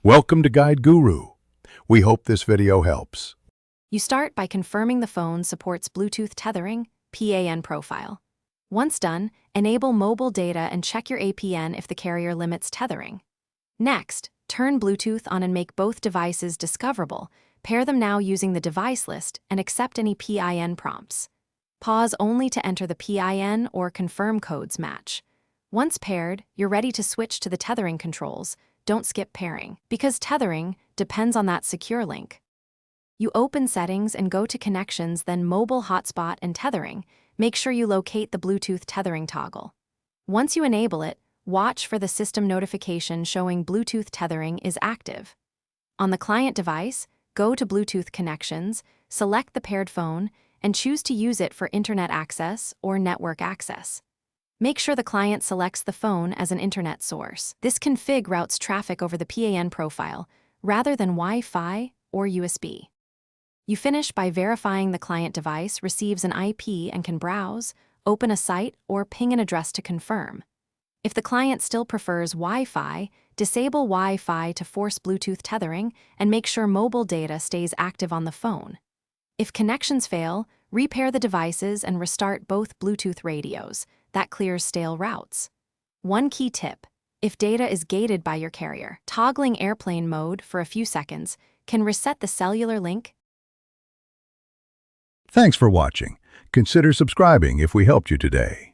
Welcome to Guide Guru. We hope this video helps. You start by confirming the phone supports Bluetooth Tethering, PAN profile. Once done, enable mobile data and check your APN if the carrier limits tethering. Next, turn Bluetooth on and make both devices discoverable. Pair them now using the device list and accept any PIN prompts. Pause only to enter the PIN or confirm codes match. Once paired, you're ready to switch to the tethering controls. Don't skip pairing, because tethering depends on that secure link. You open Settings and go to Connections, then Mobile Hotspot and Tethering. Make sure you locate the Bluetooth tethering toggle. Once you enable it, watch for the system notification showing Bluetooth tethering is active. On the client device, go to Bluetooth Connections, select the paired phone, and choose to use it for internet access or network access. Make sure the client selects the phone as an internet source. This config routes traffic over the PAN profile, rather than Wi-Fi or USB. You finish by verifying the client device receives an IP and can browse, open a site, or ping an address to confirm. If the client still prefers Wi-Fi, disable Wi-Fi to force Bluetooth tethering and make sure mobile data stays active on the phone. If connections fail, repair the devices and restart both Bluetooth radios. That clears stale routes. One key tip: if data is gated by your carrier, toggling airplane mode for a few seconds can reset the cellular link. Thanks for watching. Consider subscribing if we helped you today.